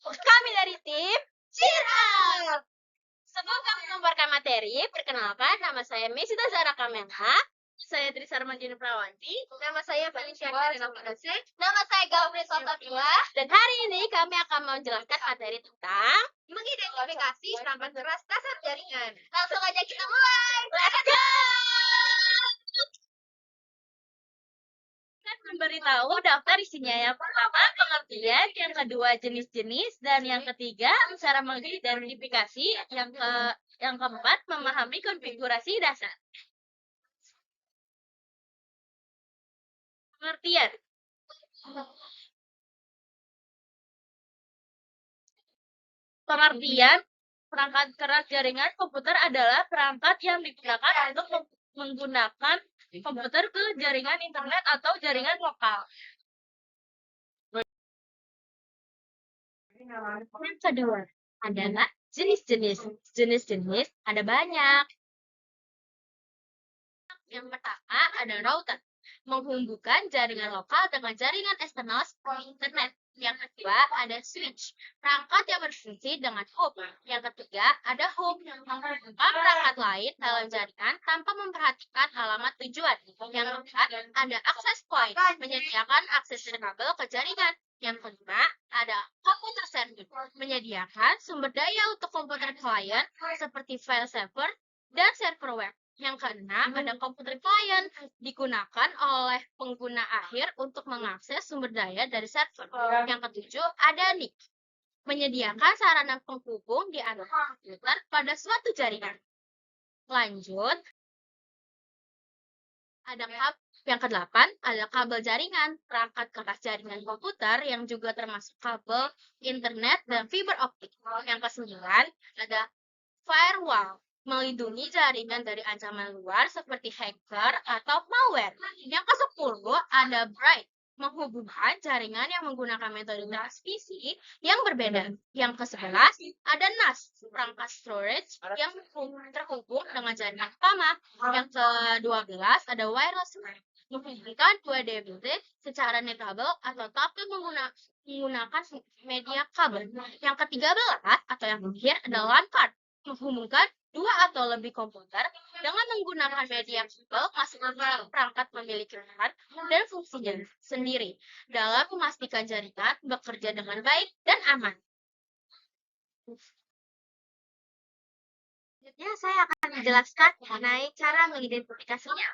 Kami dari tim Cirap. Sebelum kami membuarkan materi, perkenalkan nama saya Mesita Zara Kamena. Saya Trisar Armandini Prawanti. Nama saya Felicia Karina Pagase. Nama saya Gabriel Sotabila. Dan hari ini kami akan menjelaskan materi tentang mengidentifikasi perangkat keras dasar jaringan. Langsung aja kita mulai. Let's go! Memberitahu daftar isinya. Yang pertama pengertian, yang kedua jenis-jenis, dan yang ketiga cara mengidentifikasi, yang keempat memahami konfigurasi dasar. Pengertian. Pengertian perangkat keras jaringan komputer adalah perangkat yang digunakan untuk menggunakan komputer ke jaringan internet atau jaringan lokal. Yang kedua adalah jenis-jenis. Jenis-jenis ada banyak. Yang pertama ada router, menghubungkan jaringan lokal dengan jaringan eksternal seperti internet. Yang kedua ada switch, perangkat yang berfungsi dengan hub. Yang ketiga ada hub, menghubungkan perangkat lain dalam jaringan tanpa memperhatikan alamat tujuan. Yang keempat ada access point, menyediakan akses kabel ke jaringan. Yang kelima ada komputer server, menyediakan sumber daya untuk komputer klien seperti file server dan server web. Yang keenam ada komputer klien, digunakan oleh pengguna akhir untuk mengakses sumber daya dari server. Yang ketujuh ada NIC, menyediakan sarana penghubung di antara komputer pada suatu jaringan. Lanjut, ada yang kedelapan ada kabel jaringan, perangkat keras jaringan komputer yang juga termasuk kabel internet dan fiber optik. Yang kesembilan ada firewall, melindungi jaringan dari ancaman luar seperti hacker atau malware. Yang ke-10 ada bright, menghubungkan jaringan yang menggunakan metode transmisi yang berbeda. Yang ke-11 ada NAS, perangkat storage yang terhubung dengan jaringan utama. Yang ke-12 ada wireless, menghubungkan dua DVT secara netkabel atau tanpa menggunakan media kabel. Yang ke-13 atau yang terakhir ada LAN card, menghubungkan dua atau lebih komputer dengan menggunakan media kabel. Masing-masing perangkat memiliki peran dan fungsinya sendiri dalam memastikan jaringan bekerja dengan baik dan aman. Selanjutnya saya akan menjelaskan mengenai cara mengidentifikasinya.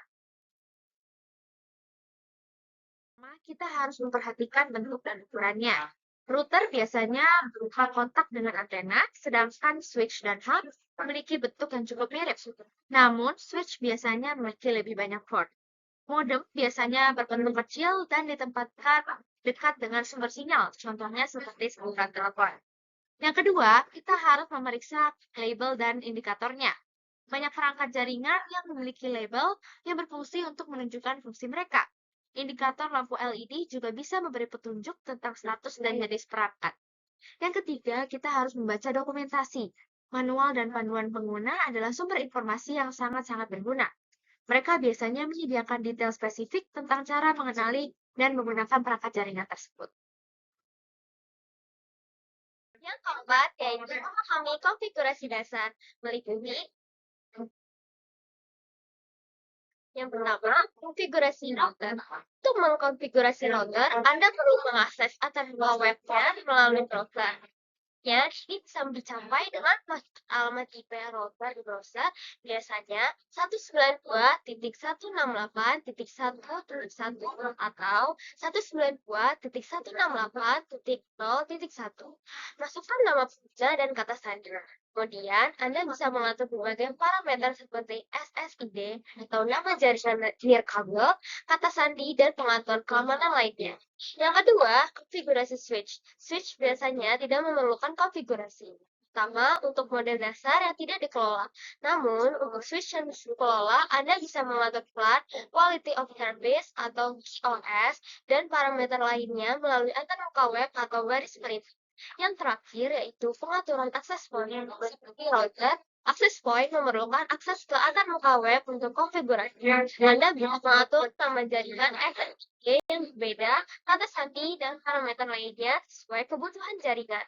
Kita harus memperhatikan bentuk dan ukurannya. Router biasanya berupa kontak dengan antena, sedangkan switch dan hub memiliki bentuk yang cukup mirip. Namun, switch biasanya memiliki lebih banyak port. Modem biasanya berbentuk kecil dan ditempatkan dekat dengan sumber sinyal, contohnya seperti saluran telepon. Yang kedua, kita harus memeriksa label dan indikatornya. Banyak perangkat jaringan yang memiliki label yang berfungsi untuk menunjukkan fungsi mereka. Indikator lampu LED juga bisa memberi petunjuk tentang status dan jenis perangkat. Yang ketiga, kita harus membaca dokumentasi. Manual dan panduan pengguna adalah sumber informasi yang sangat-sangat berguna. Mereka biasanya menyediakan detail spesifik tentang cara mengenali dan menggunakan perangkat jaringan tersebut. Yang keempat, yaitu memahami konfigurasi dasar, melindungi. Yang pertama, konfigurasi router. Untuk mengkonfigurasi router, Anda perlu mengakses terminal webnya melalui browser. Ya, ini bisa dicapai dengan alamat IP router di browser, biasanya 192.168.1.1 atau 192.168.0.1. Masukkan nama pengguna dan kata sandi. Kemudian, Anda bisa mengatur berbagai parameter seperti SSID atau nama jaringan nirkabel, kata sandi, dan pengatur keamanan lainnya. Yang kedua, konfigurasi switch. Switch biasanya tidak memerlukan konfigurasi. Pertama, untuk model dasar yang tidak dikelola. Namun, untuk switch yang dikelola, Anda bisa mengatur plan, quality of service atau QoS, dan parameter lainnya melalui antarmuka web atau baris perintah. Yang terakhir yaitu pengaturan akses point. Seperti router, akses point memerlukan akses ke antarmuka web untuk konfigurasi. Anda bisa mengatur nama jaringan SSID yang berbeda, kata sandi, dan parameter lainnya sesuai kebutuhan jaringan.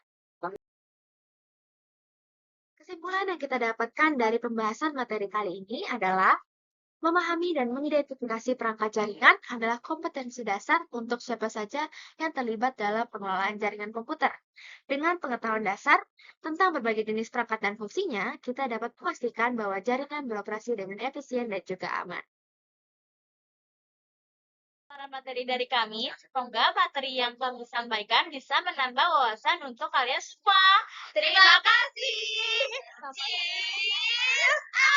Kesimpulan yang kita dapatkan dari pembahasan materi kali ini adalah memahami dan mengidentifikasi perangkat jaringan adalah kompetensi dasar untuk siapa saja yang terlibat dalam pengelolaan jaringan komputer. Dengan pengetahuan dasar tentang berbagai jenis perangkat dan fungsinya, kita dapat memastikan bahwa jaringan beroperasi dengan efisien dan juga aman. Para materi dari kami, semoga materi yang kami sampaikan bisa menambah wawasan untuk kalian semua. Terima kasih. Cheers!